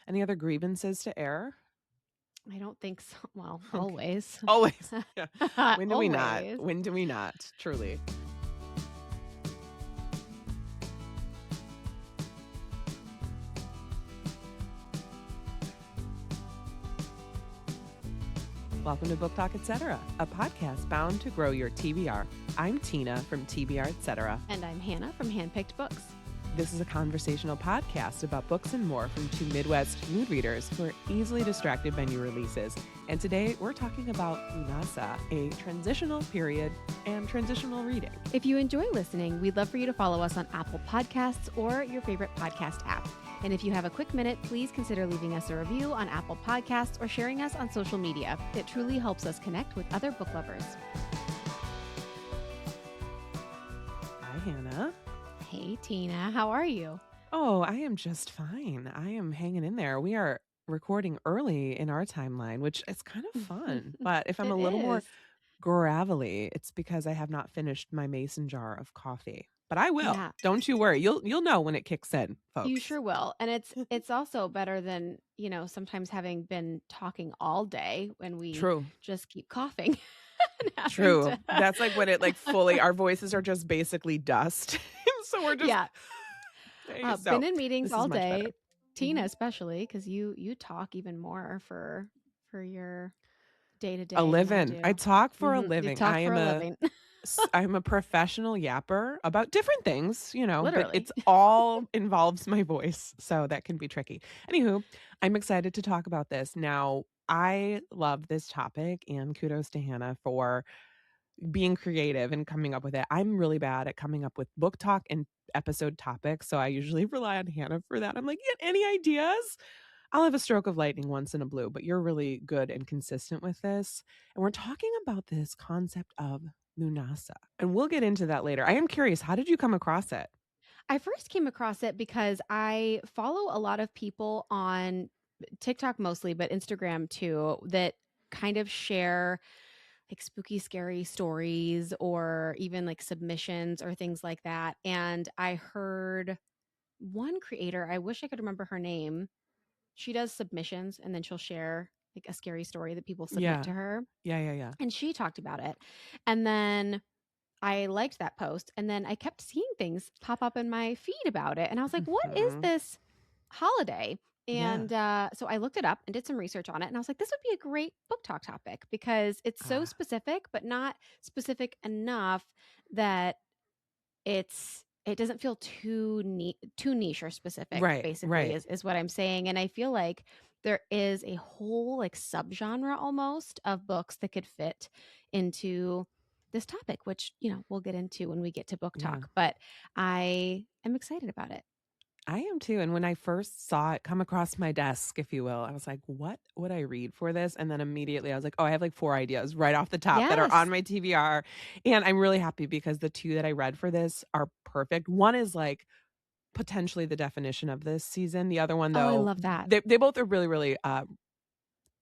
Any other grievances to air? I don't think so. Well, Okay. always. Always. Yeah. When do we not? Always. When do we not? Truly. Welcome to Book Talk Etc., a podcast bound to grow your TBR. I'm Tina from TBR Etc. And I'm Hannah from Handpicked Books. This is a conversational podcast about books and more from two Midwest mood readers who are easily distracted by new releases. And today we're talking about Lughnasadh, a transitional period and transitional reading. If you enjoy listening, we'd love for you to follow us on Apple Podcasts or your favorite podcast app. And if you have a quick minute, please consider leaving us a review on Apple Podcasts or sharing us on social media. It truly helps us connect with other book lovers. Hi, Hannah. Hey, Tina. How are you? Oh, I am just fine. I am hanging in there. We are recording early in our timeline, which is kind of fun. But if I'm It a little more is. gravelly, it's because I have not finished my mason jar of coffee. But I will. Yeah, Don't you worry. You'll know when it kicks in, you folks. sure will. And it's also better than, sometimes having been talking all day when we True. just keep coughing. and having True. to- That's like when it fully our voices are just basically dust. So we're just yeah. so Been in meetings this is all much day, better. Tina Mhm. especially, because you talk even more for your day to A day than I living. I do. talk for a You living. talk for a living, I'm a professional yapper about different things, but literally. it's all involves my voice. So that can be tricky. Anywho, I'm excited to talk about this. Now, I love this topic and kudos to Hannah for being creative and coming up with it. I'm really bad at coming up with book talk and episode topics. So I usually rely on Hannah for that. I'm like, yeah, any ideas? I'll have a stroke of lightning once in a blue, but you're really good and consistent with this. And we're talking about this concept of Lughnasadh. And we'll get into that later. I am curious, how did you come across it? I first came across it because I follow a lot of people on TikTok mostly, but Instagram too, that kind of share like spooky, scary stories or even like submissions or things like that. And I heard one creator, I wish I could remember her name. She does submissions and then she'll share like a scary story that people submit Yeah. to her. Yeah. And she talked about it. And then I liked that post. And then I kept seeing things pop up in my feed about it. And I was like, what is Mhm. this holiday? Yeah. And so I looked it up and did some research on it. And I was like, this would be a great book talk topic because it's so Ah, specific, but not specific enough that it doesn't feel too niche or specific, right, basically, right. is what I'm saying. And I feel like there is a whole like subgenre almost of books that could fit into this topic, which, we'll get into when we get to book Yeah. talk. But I am excited about it. I am too. And when I first saw it come across my desk, if you will, I was like, what would I read for this? And then immediately I was like, oh, I have like 4 ideas right off the top that are Yes. on my TBR. And I'm really happy because the 2 that I read for this are perfect. One is like potentially the definition of this season. The other one, Oh, I though, love that. they both are really, really,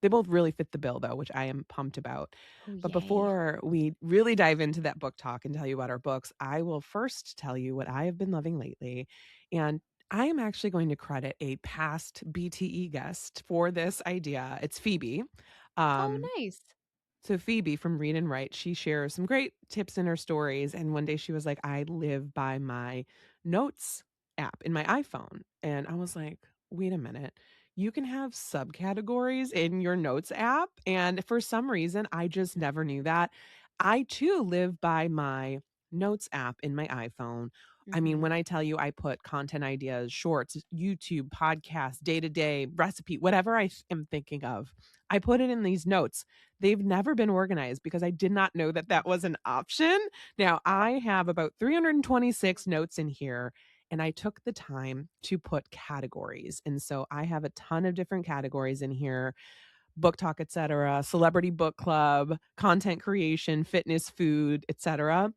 they both really fit the bill, though, which I am pumped about. Oh, But yay. before we really dive into that book talk and tell you about our books, I will first tell you what I have been loving lately. And I am actually going to credit a past BTE guest for this idea. It's Phoebe. Oh, Um, nice. so Phoebe from Read and Write, she shares some great tips in her stories. And one day she was like, I live by my notes app in my iPhone. And I was like, wait a minute. You can have subcategories in your notes app. And for some reason, I just never knew that. I too live by my notes app in my iPhone. I mean, Hmm. when I tell you I put content ideas, shorts, YouTube, podcasts, day to day, recipe, whatever I am thinking of, I put it in these notes. They've never been organized because I did not know that that was an option. Now, I have about 326 notes in here, and I took the time to put categories. And so I have a ton of different categories in here: book talk, etc., celebrity book club, content creation, fitness, food, etc.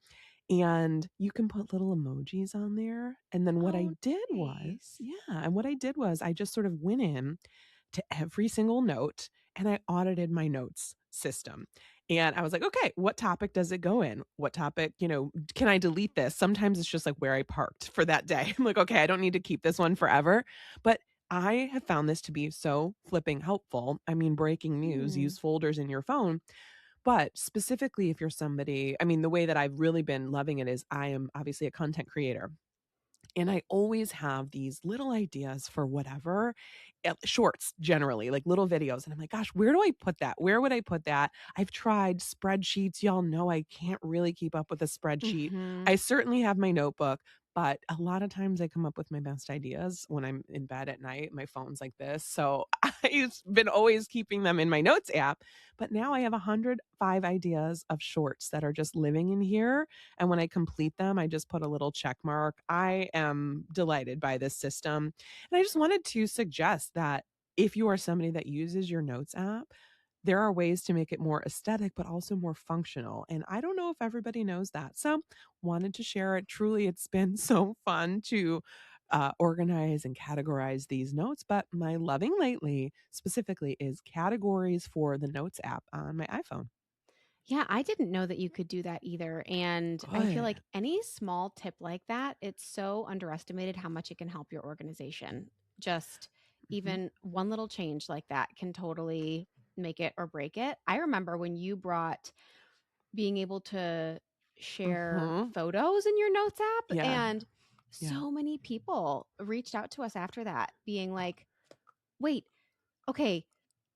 And you can put little emojis on there. And then what I Oh, did was, nice. I just sort of went in to every single note and I audited my notes system. And I was like, okay, what topic does it go in? What topic, can I delete this? Sometimes it's just like where I parked for that day. I'm like, okay, I don't need to keep this one forever. But I have found this to be so flipping helpful. I mean, breaking news, Mm. use folders in your phone. But specifically, if you're somebody, I mean, the way that I've really been loving it is I am obviously a content creator. And I always have these little ideas for whatever, shorts generally, like little videos. And I'm like, gosh, where do I put that? Where would I put that? I've tried spreadsheets. Y'all know I can't really keep up with a spreadsheet. Mhm. I certainly have my notebook, but a lot of times I come up with my best ideas when I'm in bed at night. My phone's like this. So I've been always keeping them in my notes app. But now I have 105 ideas of shorts that are just living in here, and when I complete them, I just put a little check mark. I am delighted by this system. And I just wanted to suggest that if you are somebody that uses your notes app, there are ways to make it more aesthetic, but also more functional. And I don't know if everybody knows that. So wanted to share it. Truly, it's been so fun to organize and categorize these notes. But my loving lately specifically is categories for the notes app on my iPhone. Yeah, I didn't know that you could do that either. And I feel Good. like any small tip like that, it's so underestimated how much it can help your organization. Just Mhm. even one little change like that can totally make it or break it. I remember when you brought being able to share Mhm. photos in your notes app, Yeah. and Yeah. so many people reached out to us after that, being like, wait, okay,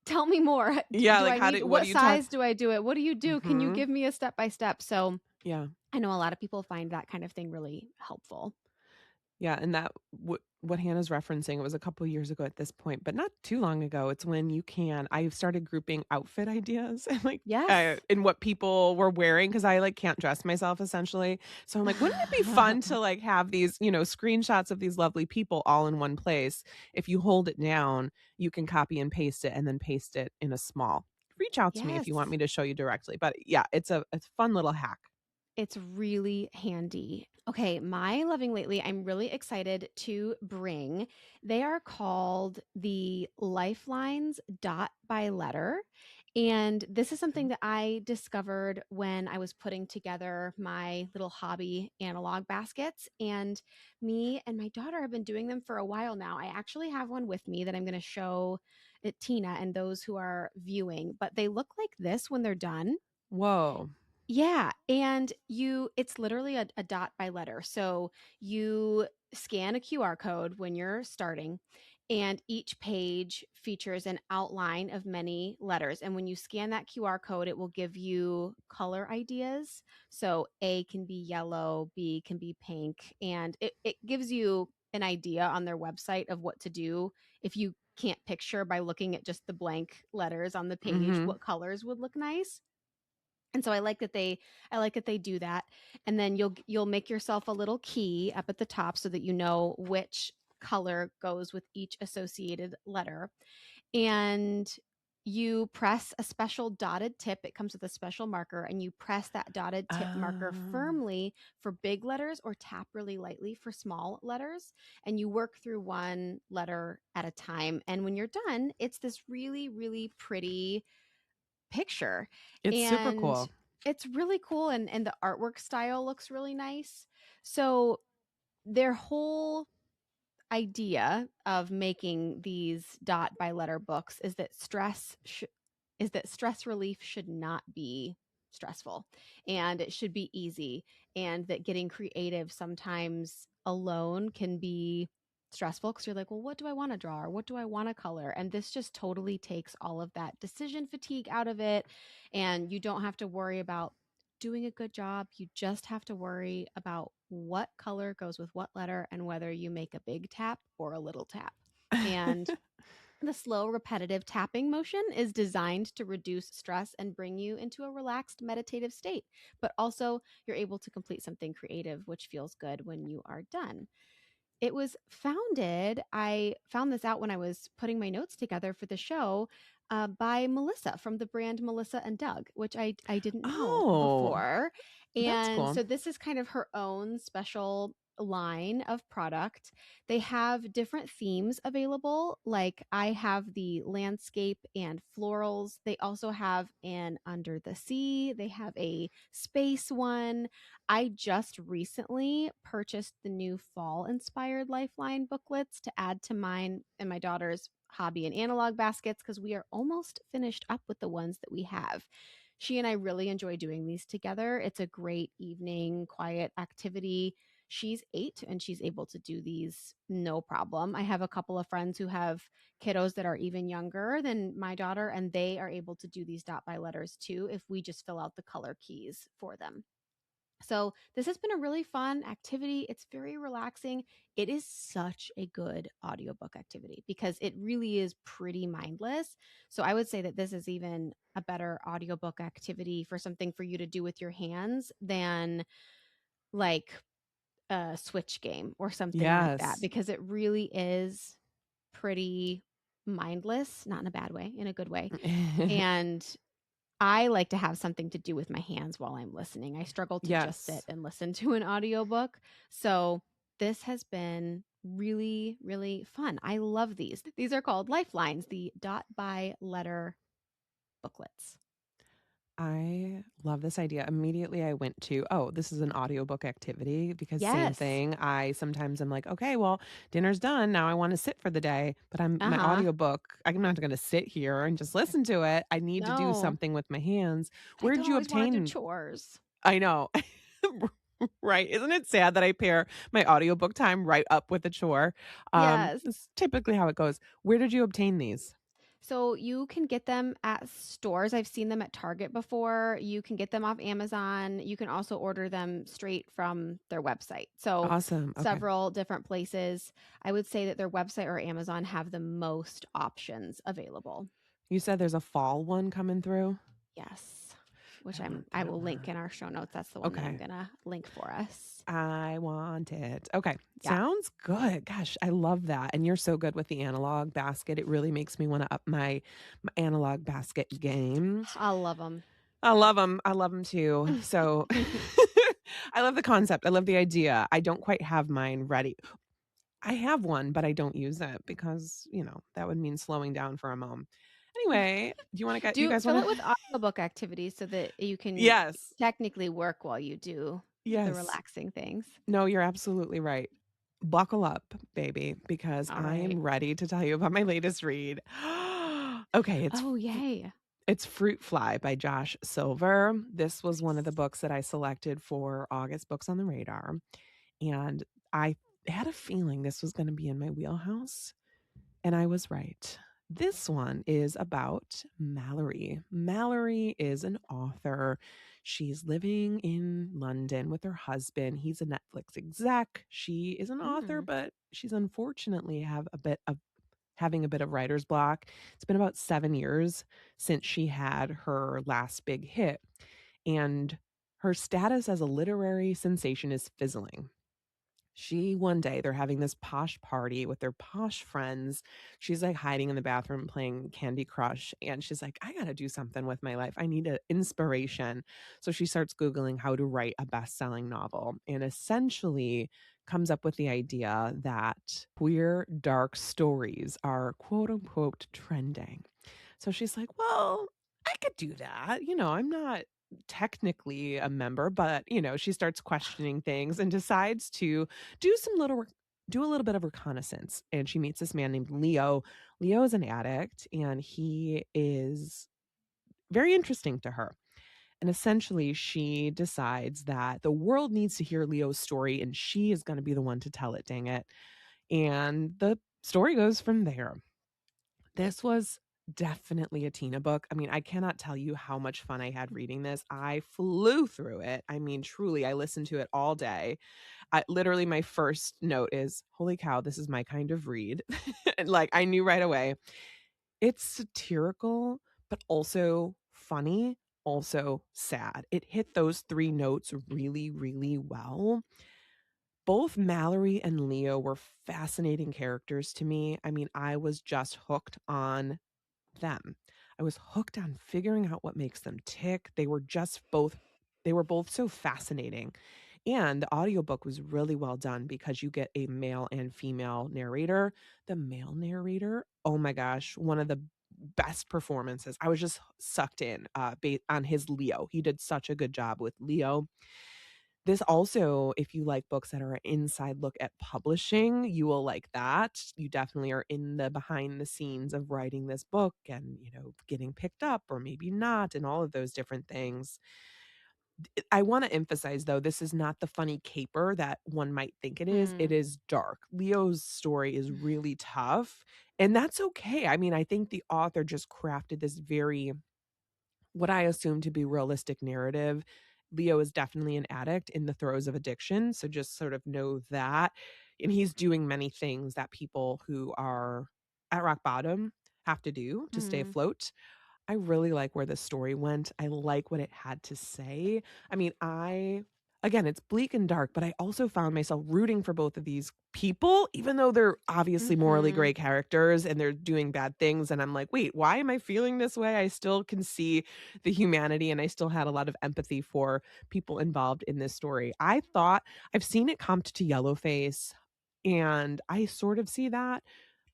tell me more. Yeah, Do like I how need, do what do what you talk size do I do it? What do you do? Can you Mhm. give me a step by step? So Yeah. I know a lot of people find that kind of thing really helpful. Yeah, and that what Hannah's referencing, it was a couple years ago at this point, but not too long ago. It's when I've started grouping outfit ideas and like Yes. in what people were wearing because I like can't dress myself essentially. So I'm like, wouldn't it be fun to like have these, screenshots of these lovely people all in one place? If you hold it down, you can copy and paste it and then paste it in a small. Reach out to me if you want Yes. me to show you directly. But yeah, it's a fun little hack. It's really handy. Okay, my loving lately, I'm really excited to bring. They are called the Lifelines dot by letter. And this is something that I discovered when I was putting together my little hobby analog baskets. And me and my daughter have been doing them for a while now. I actually have one with me that I'm going to show Tina and those who are viewing, but they look like this when they're done. Whoa. Yeah, and it's literally a dot by letter. So you scan a QR code when you're starting, and each page features an outline of many letters. And when you scan that QR code, it will give you color ideas. So A can be yellow, B can be pink, and it gives you an idea on their website of what to do if you can't picture by looking at just the blank letters on the page Mhm. what colors would look nice. And so I like that they do that. And then you'll make yourself a little key up at the top so that you know which color goes with each associated letter. And you press a special dotted tip. It comes with a special marker, and you press that dotted tip marker Oh. firmly for big letters or tap really lightly for small letters. And you work through one letter at a time. And when you're done, it's this really, really pretty picture. It's super And cool. it's really cool, and the artwork style looks really nice. So their whole idea of making these dot by letter books is that stress relief should not be stressful, and it should be easy, and that getting creative sometimes alone can be stressful because you're like, well, what do I want to draw or what do I want to color? And this just totally takes all of that decision fatigue out of it, and you don't have to worry about doing a good job. You just have to worry about what color goes with what letter and whether you make a big tap or a little tap. And the slow, repetitive tapping motion is designed to reduce stress and bring you into a relaxed, meditative state. But also, you're able to complete something creative, which feels good when you are done. It was founded, I found this out when I was putting my notes together for the show, by Melissa from the brand Melissa and Doug, which I didn't know Oh, before. that's And cool. so this is kind of her own special. line of product. They have different themes available. Like I have the landscape and florals. They also have an under the sea. They have a space one. I just recently purchased the new fall inspired Lifeline booklets to add to mine and my daughter's hobby and analog baskets because we are almost finished up with the ones that we have. She and I really enjoy doing these together. It's a great evening quiet activity. She's 8 and she's able to do these no problem. I have a couple of friends who have kiddos that are even younger than my daughter, and they are able to do these dot by letters too if we just fill out the color keys for them. So, this has been a really fun activity. It's very relaxing. It is such a good audiobook activity because it really is pretty mindless. So, I would say that this is even a better audiobook activity for something for you to do with your hands than like a Switch game or something like that, Yes. because it really is pretty mindless, not in a bad way, in a good way. And I like to have something to do with my hands while I'm listening. I struggle to just sit Yes. and listen to an audiobook. So this has been really, really fun. I love these. These are called Lifelines, the dot by letter booklets. I love this idea. Immediately I went to, oh, this is an audiobook activity because same Yes. thing. I sometimes I'm like, okay, well, dinner's done. Now I want to sit for the day, but I'm my Uh-huh. audiobook, I'm not going to sit here and just listen to it. I need to do No. something with my hands. I Where did don't you always want to do obtain? chores. I know. Right. Isn't it sad that I pair my audiobook time right up with a chore? Yes. It's typically how it goes. Where did you obtain these? So you can get them at stores. I've seen them at Target before. You can get them off Amazon. You can also order them straight from their website. So Awesome. Okay. several different places. I would say that their website or Amazon have the most options available. You said there's a fall one coming through? Yes. Which I want I that will link one. in our show notes. That's the one that I'm Okay. gonna link for us. I want it. Okay. Yeah. Sounds good. Gosh, I love that. And you're so good with the analog basket. It really makes me want to up my analog basket game. I love them. I love them. I love them too. So I love the concept. I love the idea. I don't quite have mine ready. I have one, but I don't use it because, that would mean slowing down for a mom. Anyway, do you want to get you Do guys fill want it with to audiobook activities so that you can Yes. technically work while you do the Yes. relaxing things. No, you're absolutely right. Buckle up, baby, because All I right. am ready to tell you about my latest read. Okay, Oh, yay. it's Fruitfly by Josh Silver. This was one of the Nice. books that I selected for August Books on the Radar, and I had a feeling this was going to be in my wheelhouse, and I was right. This one is about Mallory. Mallory is an author. She's living in London with her husband. He's a Netflix exec. She is an author, Mm. but she's unfortunately having a bit of writer's block. It's been about 7 years since she had her last big hit, and her status as a literary sensation is fizzling. One day, they're having this posh party with their posh friends. She's like hiding in the bathroom playing Candy Crush. And she's like, I got to do something with my life. I need an inspiration. So she starts Googling how to write a best selling novel and essentially comes up with the idea that queer dark stories are quote unquote trending. So she's like, well, I could do that. I'm not technically a member, but she starts questioning things and decides to do do a little bit of reconnaissance. And she meets this man named Leo. Leo is an addict and he is very interesting to her. And essentially, she decides that the world needs to hear Leo's story and she is going to be the one to tell it, dang it. And the story goes from there. This was definitely a Tina book. I mean, I cannot tell you how much fun I had reading this. I flew through it. I mean, truly, I listened to it all day. Literally, my first note is, holy cow, this is my kind of read. And like, I knew right away. It's satirical, but also funny, also sad. It hit those three notes really, really well. Both Mallory and Leo were fascinating characters to me. I mean, I was just hooked on them. I was hooked on figuring out what makes them tick. They were both so fascinating. And the audiobook was really well done because you get a male and female narrator. The male narrator, oh my gosh, one of the best performances. I was just sucked in on his Leo. He did such a good job with Leo. This also, if you like books that are an inside look at publishing, you will like that. You definitely are in the behind the scenes of writing this book and, getting picked up or maybe not and all of those different things. I want to emphasize though, this is not the funny caper that one might think it is. It Mm. is dark. Leo's story is really tough, and that's okay. I mean, I think the author just crafted this very what I assume to be realistic narrative. Leo is definitely an addict in the throes of addiction, so just sort of know that. And he's doing many things that people who are at rock bottom have to do to stay Mm. afloat. I really like where the story went. I like what it had to say. I mean, again, it's bleak and dark, but I also found myself rooting for both of these people, even though they're obviously morally Mhm. gray characters and they're doing bad things. And I'm like, wait, why am I feeling this way? I still can see the humanity and I still had a lot of empathy for people involved in this story. I thought I've seen it comped to Yellowface and I sort of see that,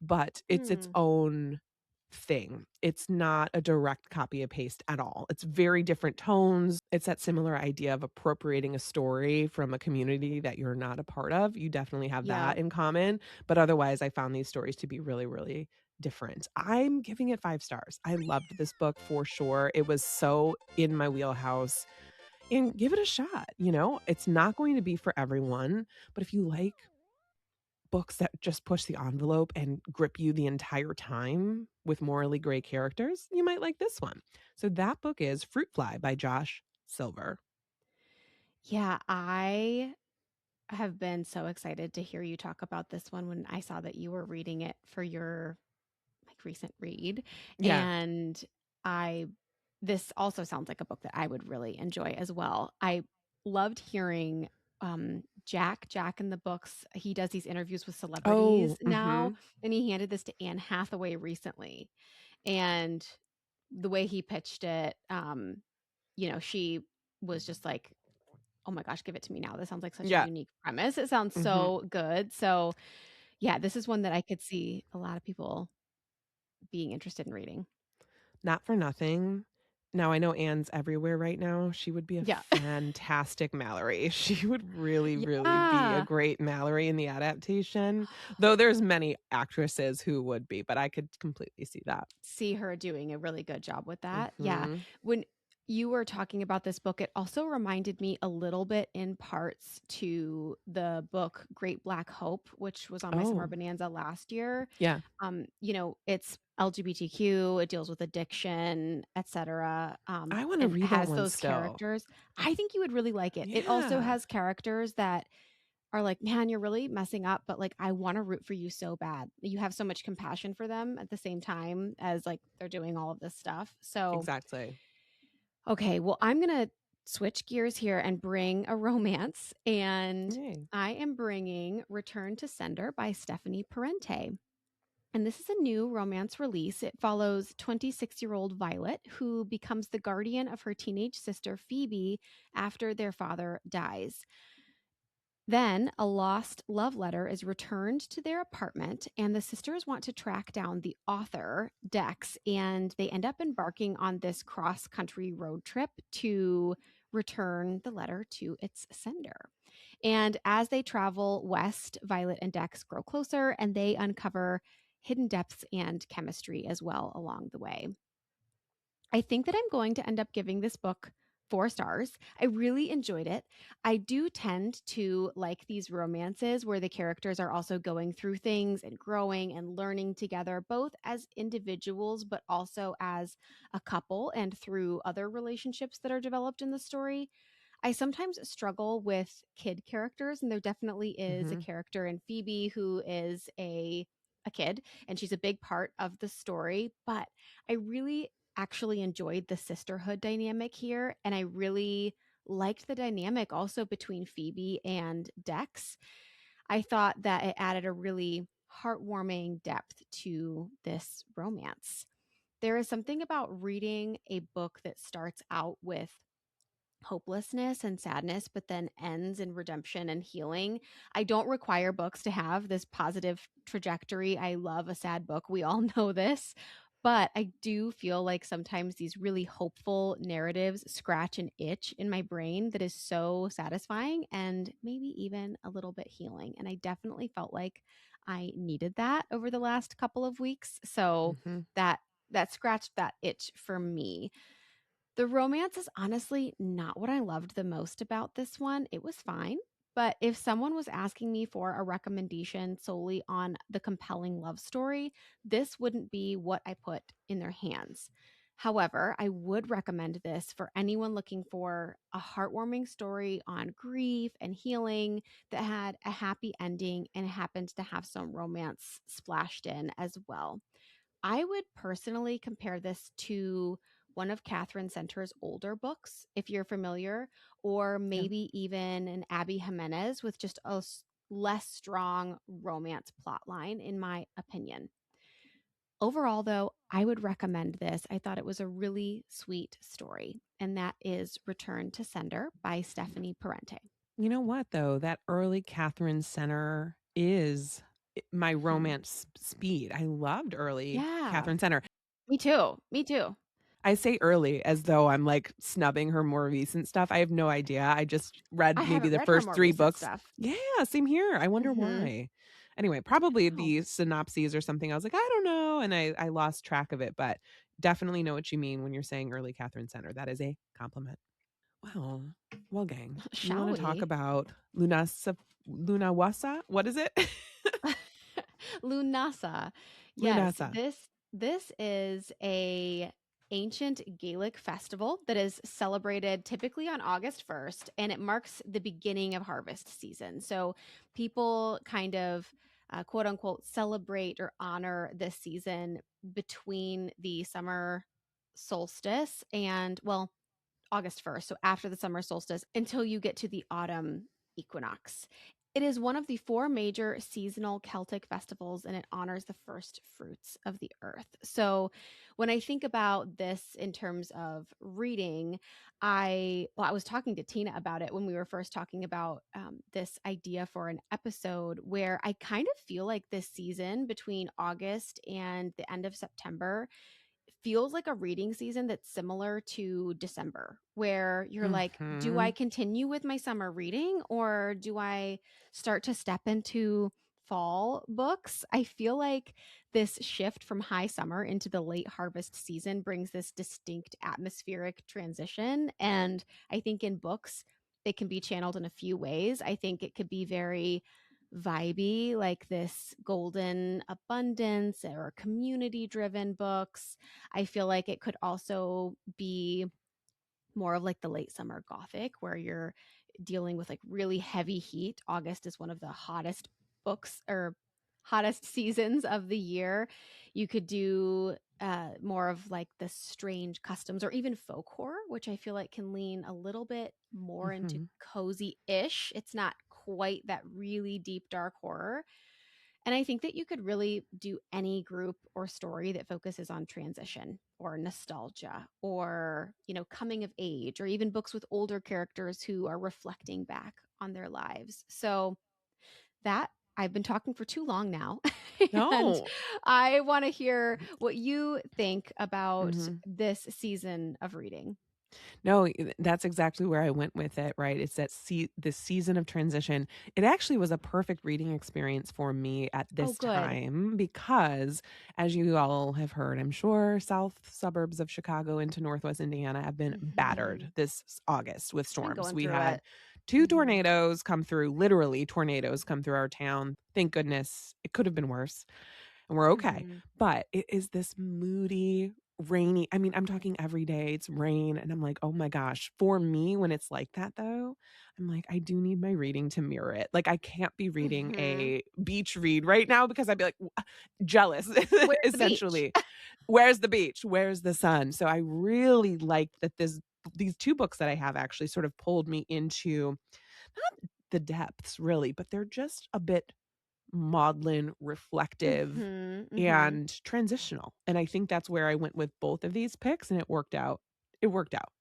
but it's its Mm. own thing. It's not a direct copy and paste at all. It's very different tones. It's that similar idea of appropriating a story from a community that you're not a part of. You definitely have Yeah. that in common. But otherwise, I found these stories to be really, really different. I'm giving it 5 stars. I loved this book for sure. It was so in my wheelhouse. And give it a shot. It's not going to be for everyone. But if you like books that just push the envelope and grip you the entire time with morally gray characters, you might like this one. So that book is Fruitfly by Josh Silver. Yeah, I have been so excited to hear you talk about this one when I saw that you were reading it for your recent read. Yeah. And I this also sounds like a book that I would really enjoy as well. I loved hearing Jack in the books. He does these interviews with celebrities Oh, now, mhm. and he handed this to Anne Hathaway recently. And the way he pitched it, she was just like, oh my gosh, give it to me now. This sounds like such a Yeah. unique premise. It sounds Mhm. so good. So, yeah, this is one that I could see a lot of people being interested in reading. Not for nothing. Now I know Anne's everywhere right now. She would be a Yeah. fantastic Mallory. She would really, really be a Yeah. great Mallory in the adaptation. Though there's many actresses who would be, but I could completely see that. See her doing a really good job with that. Yeah. Mhm. When you were talking about this book, it also reminded me a little bit in parts to the book Great Black Hope, which was on my summer Oh, bonanza last year. yeah. It's LGBTQ, it deals with addiction, etc. I wanna And read that has one those still. characters. I think you would really like it. It also Yeah, has characters that are like, man, you're really messing up, but like, I want to root for you so bad. You have so much compassion for them at the same time as like they're doing all of this stuff. So, exactly. okay, well, I'm going to switch gears here and bring a romance. And Yay. I am bringing Return to Sender by Stephanie Parente. And this is a new romance release. It follows 26-year-old Violet, who becomes the guardian of her teenage sister Phoebe after their father dies. Then a lost love letter is returned to their apartment, and the sisters want to track down the author, Dex, and they end up embarking on this cross country road trip to return the letter to its sender. And as they travel west, Violet and Dex grow closer and they uncover hidden depths and chemistry as well along the way. I think that I'm going to end up giving this book 4 stars. I really enjoyed it. I do tend to like these romances where the characters are also going through things and growing and learning together, both as individuals, but also as a couple and through other relationships that are developed in the story. I sometimes struggle with kid characters, and there definitely is a Mhm. character in Phoebe who is a kid, and she's a big part of the story. But I really actually enjoyed the sisterhood dynamic here, and I really liked the dynamic also between Phoebe and Dex. I thought that it added a really heartwarming depth to this romance. There is something about reading a book that starts out with hopelessness and sadness, but then ends in redemption and healing. I don't require books to have this positive trajectory. I love a sad book. We all know this. But I do feel like sometimes these really hopeful narratives scratch an itch in my brain that is so satisfying and maybe even a little bit healing. And I definitely felt like I needed that over the last couple of weeks. So Mm-hmm. that scratched that itch for me. The romance is honestly not what I loved the most about this one. It was fine. But if someone was asking me for a recommendation solely on the compelling love story, this wouldn't be what I put in their hands. However, I would recommend this for anyone looking for a heartwarming story on grief and healing that had a happy ending and happened to have some romance splashed in as well. I would personally compare this to one of Catherine Center's older books, if you're familiar, or Yeah. maybe even an Abby Jimenez with just a less strong romance plot line, in my opinion. Overall, though, I would recommend this. I thought it was a really sweet story, and that is Return to Sender by Stephanie Parente. You know what, though? That early Catherine Center is my Mhm. romance speed. I loved early Yeah, Catherine Center. me too. Me too. I say early as though I'm like snubbing her more recent stuff. I have no idea. I just read I maybe haven't the read her first more 3 recent books. stuff. Yeah, same here. I wonder Hmm. why. Anyway, probably Oh, the synopses or something. I was like, I don't know. And I lost track of it, but definitely know what you mean when you're saying early Catherine Center. That is a compliment. Well, well, gang, you want shall to talk we? about Lunawasa? What is it? Lughnasadh. Yes, Lunasa. this is a ancient Gaelic festival that is celebrated typically on August 1st, and it marks the beginning of harvest season. So people kind of quote unquote celebrate or honor this season between the summer solstice and, well, August 1st, so after the summer solstice, until you get to the autumn equinox. It is one of the four major seasonal Celtic festivals, and it honors the first fruits of the earth. So, when I think about this in terms of reading, I was talking to Tina about it when we were first talking about this idea for an episode, where I kind of feel like this season between August and the end of September feels like a reading season that's similar to December, where you're like, do I Mhm. continue with my summer reading or do I start to step into fall books? I feel like this shift from high summer into the late harvest season brings this distinct atmospheric transition. And I think in books, it can be channeled in a few ways. I think it could be very vibey, like this golden abundance or community driven books. I feel like it could also be more of like the late summer gothic where you're dealing with like really heavy heat. August is one of the hottest books or hottest seasons of the year. You could do more of like the strange customs or even folk horror, which I feel like can lean a little bit more into Mhm. cozy ish. It's not quite that really deep, dark horror. And I think that you could really do any group or story that focuses on transition or nostalgia or, coming of age or even books with older characters who are reflecting back on their lives. So that I've been talking for too long now. And No. I want to hear what you think about Mhm. this season of reading. No, that's exactly where I went with it, right? It's that this season of transition. It actually was a perfect reading experience for me at Oh, this good. time because, as you all have heard, I'm sure south suburbs of Chicago into Northwest Indiana have been Hmm. battered this August with It's been storms. going We through had it. 2 Hmm. tornadoes come through, literally tornadoes come through our town. Thank goodness. It could have been worse and we're okay. Hmm. But it is this moody, rainy. I mean, I'm talking every day. It's rain. And I'm like, oh my gosh. For me, when it's like that though, I'm like, I do need my reading to mirror it. Like I can't be reading Hmm. a beach read right now because I'd be like jealous, Where's the beach? essentially. Where's the beach? Where's the sun? So I really like that these 2 books that I have actually sort of pulled me into not the depths really, but they're just a bit maudlin, reflective, Mhm, mhm. and transitional. And I think that's where I went with both of these picks and it worked out. It worked out.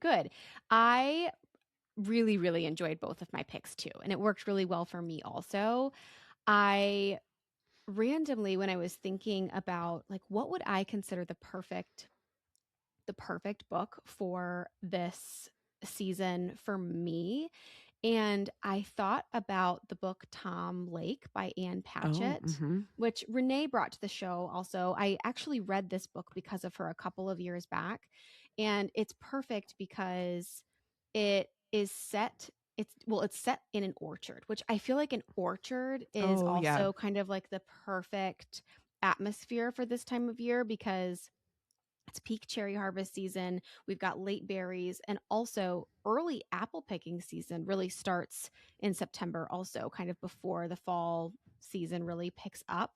Good. I really, really enjoyed both of my picks too. And it worked really well for me also. I randomly, when I was thinking about like what would I consider the perfect book for this season for me, and I thought about the book Tom Lake by Anne Oh, Patchett, mm-hmm. which Renee brought to the show also. I actually read this book because of her a couple of years back, and it's perfect because it is set it's set in an orchard, which I feel like an orchard is Oh, yeah. also kind of like the perfect atmosphere for this time of year because it's peak cherry harvest season. We've got late berries, and also early apple picking season really starts in September, also kind of before the fall season really picks up.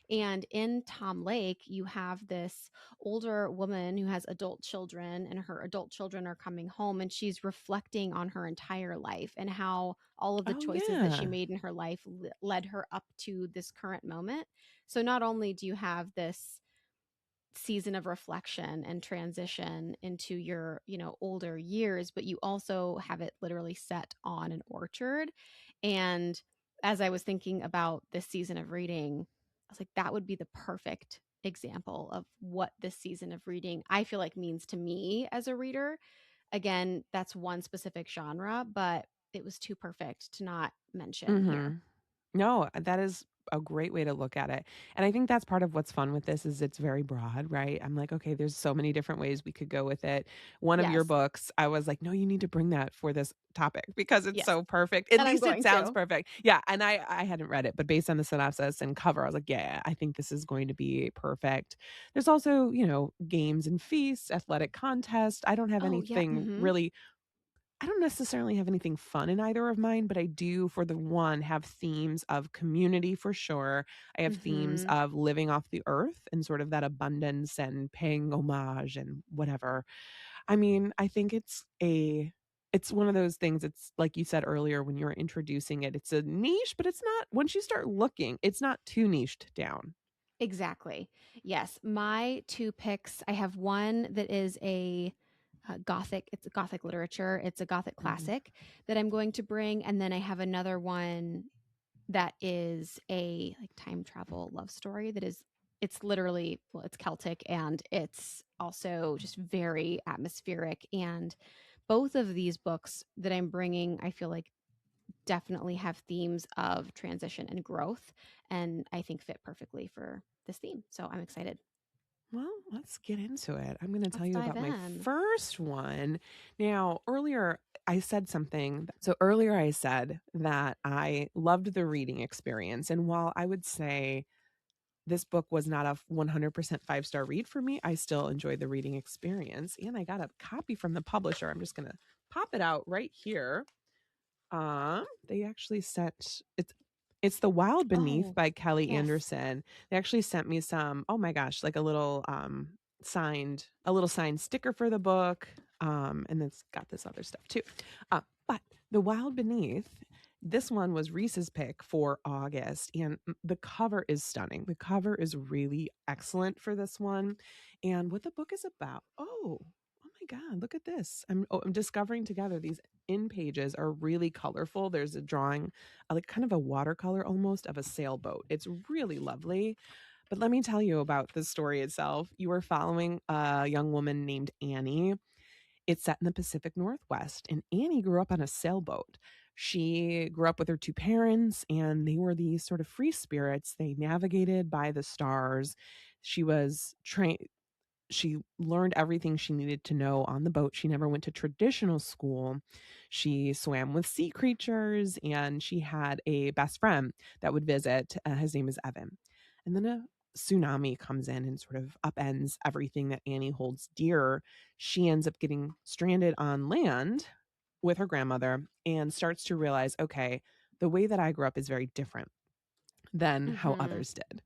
And in Tom Lake, you have this older woman who has adult children, and her adult children are coming home, and she's reflecting on her entire life and how all of the Oh, choices that she yeah. made in her life led her up to this current moment. So not only do you have this season of reflection and transition into your, older years, but you also have it literally set on an orchard. And as I was thinking about this season of reading, I was like, that would be the perfect example of what this season of reading I feel like means to me as a reader. Again, that's one specific genre, but it was too perfect to not mention Mm-hmm. here. No, that is a great way to look at it. And I think that's part of what's fun with this is it's very broad, right? I'm like, okay, there's so many different ways we could go with it. One of your Yes. books, I was like, no, you need to bring that for this topic because it's Yes. so perfect. At And I'm least it going sounds to. perfect. Yeah. And I hadn't read it, but based on the synopsis and cover, I was like, yeah, I think this is going to be perfect. There's also, games and feasts, athletic contest. Oh, yeah. Mhm. I don't necessarily have anything fun in either of mine, but I do, for the one, have themes of community for sure. I have themes Mhm. of living off the earth and sort of that abundance and paying homage and whatever. I mean, I think it's one of those things. It's like you said earlier when you were introducing it, it's a niche, but it's not, once you start looking, it's not too niched down. Exactly. Yes. My two picks, I have one that is a gothic, it's a gothic literature, it's a gothic Mhm. classic that I'm going to bring. And then I have another one that is a like time travel love story that is, it's literally, well, it's Celtic and it's also just very atmospheric. And both of these books that I'm bringing, I feel like definitely have themes of transition and growth, and I think fit perfectly for this theme. So I'm excited. Well, let's get into it. I'm going to tell Let's you dive about my in. first one. Now, earlier I said something. So, earlier I said that I loved the reading experience. And while I would say this book was not a 100% five-star read for me, I still enjoyed the reading experience. And I got a copy from the publisher. I'm just going to pop it out right here. They actually sent it's The Wild Beneath Oh, by Kelly yes. Anderson. They actually sent me some, oh my gosh, like a little signed sticker for the book. And it's got this other stuff too. But The Wild Beneath, this one was Reese's pick for August, and the cover is stunning. The cover is really excellent for this one. And what the book is about. Oh my God, look at this. I'm discovering together these in pages are really colorful. There's a drawing, like kind of a watercolor almost of a sailboat. It's really lovely. But let me tell you about the story itself. You are following a young woman named Annie. It's set in the Pacific Northwest, and Annie grew up on a sailboat. She grew up with her two parents, and they were these sort of free spirits. They navigated by the stars. She was trained she learned everything she needed to know on the boat. She never went to traditional school. She swam with sea creatures, and she had a best friend that would visit. His name is Evan. And then a tsunami comes in and sort of upends everything that Annie holds dear. She ends up getting stranded on land with her grandmother and starts to realize, okay, the way that I grew up is very different than how Mhm. others did.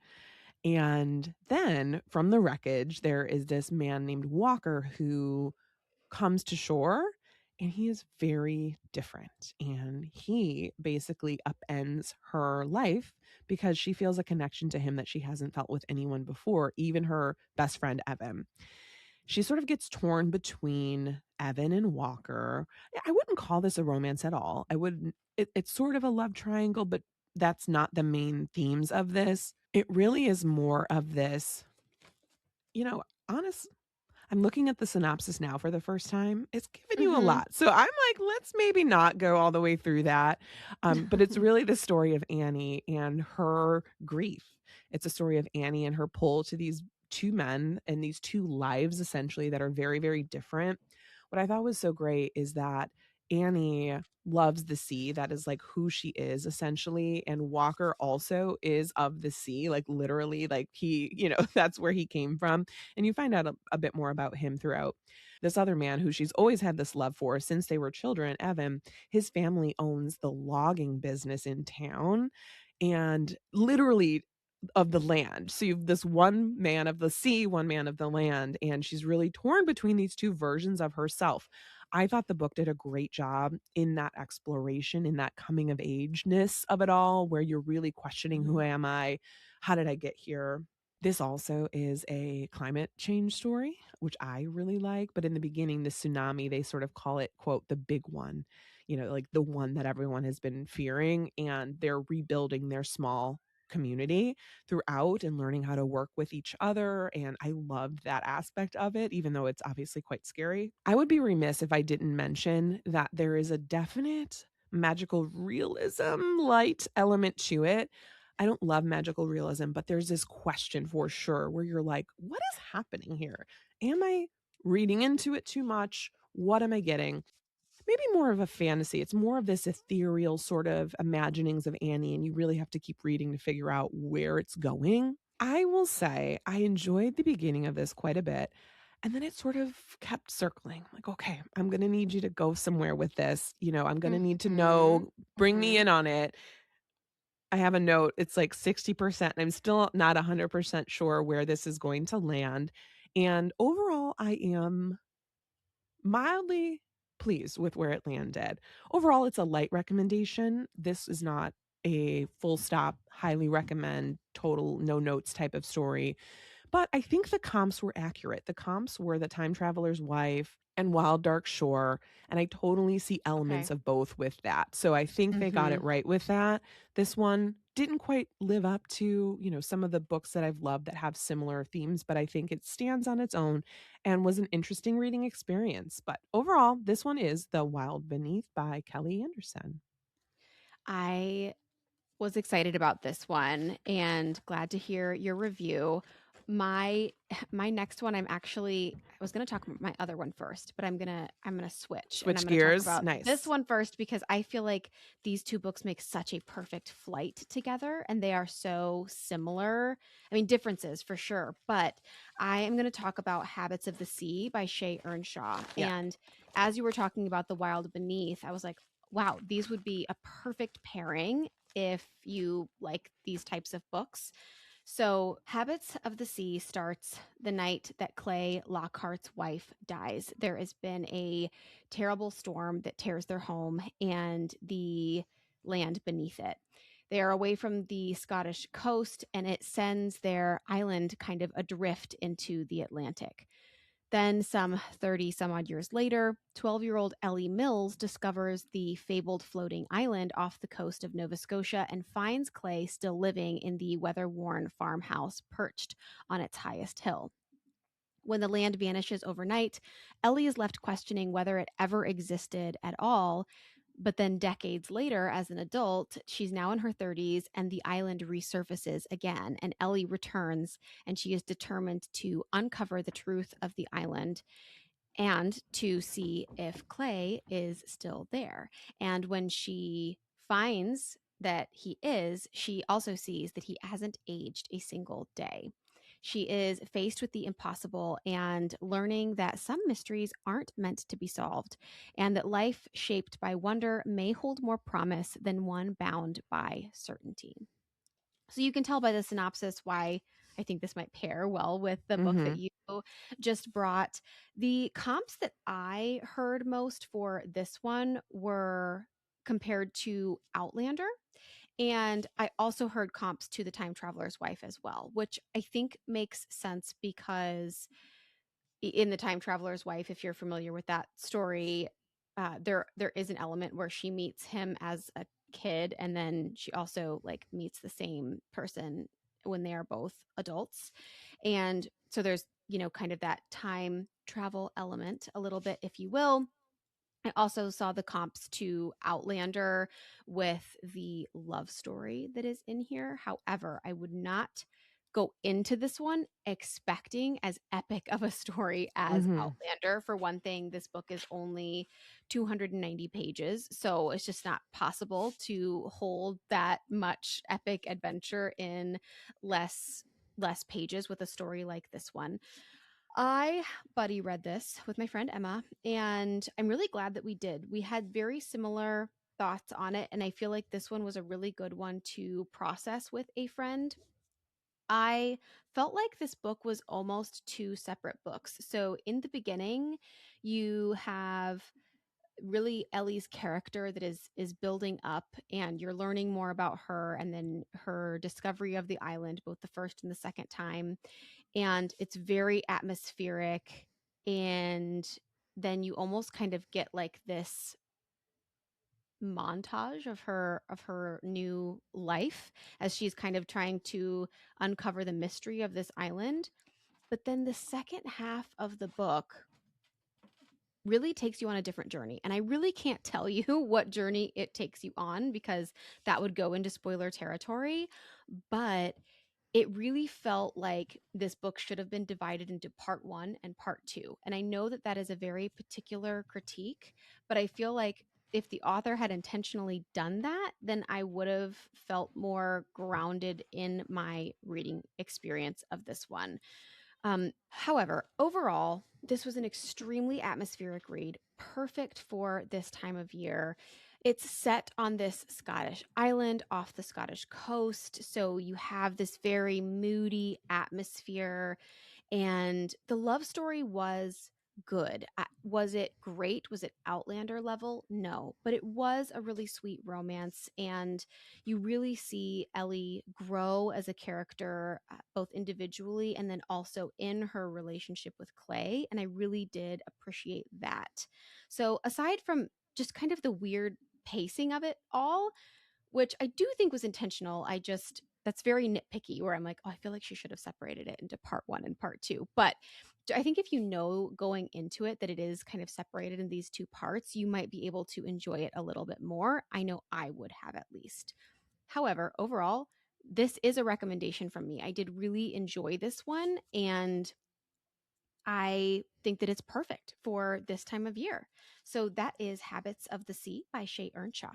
And then from the wreckage, there is this man named Walker who comes to shore, and he is very different. And he basically upends her life because she feels a connection to him that she hasn't felt with anyone before, even her best friend, Evan. she sort of gets torn between Evan and Walker. I wouldn't call this a romance at all. I wouldn't. It's sort of a love triangle, but that's not the main themes of this. It really is more of this, honest. I'm looking at the synopsis now for the first time. It's given you a Mm-hmm. lot. So I'm like, let's maybe not go all the way through that. But it's really the story of Annie and her grief. It's a story of Annie and her pull to these two men and these two lives, essentially, that are very, very different. What I thought was so great is that Annie loves the sea. That is like who she is, essentially. And Walker also is of the sea, like literally, like he, that's where he came from. And you find out a bit more about him throughout. This other man who she's always had this love for since they were children, Evan, his family owns the logging business in town and literally of the land. So you've this one man of the sea, one man of the land, and she's really torn between these two versions of herself. I thought the book did a great job in that exploration, in that coming of ageness of it all, where you're really questioning who am I? How did I get here? This also is a climate change story, which I really like. But in the beginning, the tsunami, they sort of call it, quote, the big one, like the one that everyone has been fearing. And they're rebuilding their small community throughout and learning how to work with each other. And I loved that aspect of it, even though it's obviously quite scary. I would be remiss if I didn't mention that there is a definite magical realism light element to it. I don't love magical realism, but there's this question for sure where you're like, what is happening here? Am I reading into it too much? What am I getting? Maybe more of a fantasy. It's more of this ethereal sort of imaginings of Annie, and you really have to keep reading to figure out where it's going. I will say I enjoyed the beginning of this quite a bit. And then it sort of kept circling. Like, okay, I'm going to need you to go somewhere with this. I'm going to need to Mm-hmm. know, bring me in on it. I have a note. It's like 60%. And I'm still not 100% sure where this is going to land. And overall, I am mildly pleased with where it landed. Overall, it's a light recommendation. This is not a full stop, highly recommend, total no notes type of story. But I think the comps were accurate. The comps were The Time Traveler's Wife and Wild Dark Shore. And I totally see Okay. elements of both with that. So I think they got Mm-hmm. it right with that. This one didn't quite live up to, some of the books that I've loved that have similar themes, but I think it stands on its own and was an interesting reading experience. But overall, this one is The Wild Beneath by Kelly Anderson. I was excited about this one and glad to hear your review. My my next one, I was going to talk about my other one first, but I'm going to switch and I'm Switch going to talk gears. about this Nice. one first because I feel like these two books make such a perfect flight together and they are so similar. I mean, differences for sure, but I am going to talk about Habits of the Sea by Shea Ernshaw. Yeah. And as you were talking about The Wild Beneath, I was like, wow, these would be a perfect pairing if you like these types of books. So, Habits of the Sea starts the night that Clay Lockhart's wife dies. There has been a terrible storm that tears their home and the land beneath it. They are away from the Scottish coast and it sends their island kind of adrift into the Atlantic. Then, some 30 some odd years later, 12-year-old Ellie Mills discovers the fabled floating island off the coast of Nova Scotia and finds Clay still living in the weather worn farmhouse perched on its highest hill. When the land vanishes overnight, Ellie is left questioning whether it ever existed at all. But then, decades later, as an adult, she's now in her 30s and the island resurfaces again. And Ellie returns and she is determined to uncover the truth of the island and to see if Clay is still there. And when she finds that he is, she also sees that he hasn't aged a single day. She is faced with the impossible and learning that some mysteries aren't meant to be solved, and that life shaped by wonder may hold more promise than one bound by certainty. So you can tell by the synopsis why I think this might pair well with the book that Mm-hmm. you just brought. The comps that I heard most for this one were compared to Outlander. And I also heard comps to The Time Traveler's Wife as well, which I think makes sense because in The Time Traveler's Wife, if you're familiar with that story, there is an element where she meets him as a kid, and then she also like meets the same person when they are both adults. And so there's, kind of that time travel element a little bit, if you will. I also saw the comps to Outlander with the love story that is in here. However, I would not go into this one expecting as epic of a story as Mm-hmm. Outlander. For one thing, this book is only 290 pages, so it's just not possible to hold that much epic adventure in less pages with a story like this one. I buddy read this with my friend Emma, and I'm really glad that we did. We had very similar thoughts on it, and I feel like this one was a really good one to process with a friend. I felt like this book was almost two separate books. So, in the beginning, you have really Ellie's character that is building up, and you're learning more about her, and then her discovery of the island both the first and the second time, and it's very atmospheric. And then you almost kind of get like this montage of her new life as she's kind of trying to uncover the mystery of this island. But then the second half of the book really takes you on a different journey, and I really can't tell you what journey it takes you on because that would go into spoiler territory. But it really felt like this book should have been divided into part one and part two. And I know that that is a very particular critique, but I feel like if the author had intentionally done that, then I would have felt more grounded in my reading experience of this one. However, overall, this was an extremely atmospheric read, perfect for this time of year. It's set on this Scottish island off the Scottish coast, so you have this very moody atmosphere, and the love story was good. Was it great? Was it Outlander level? No, but it was a really sweet romance, and you really see Ellie grow as a character, both individually and then also in her relationship with Clay, and I really did appreciate that. So aside from just kind of the weird pacing of it all, which I do think was intentional. That's very nitpicky where I'm like, oh, I feel like she should have separated it into part one and part two. But I think if you know going into it that it is kind of separated in these two parts, you might be able to enjoy it a little bit more. I know I would have at least. However, overall, this is a recommendation from me. I did really enjoy this one, and I think that it's perfect for this time of year. So that is Habits of the Sea by Shea Ernshaw.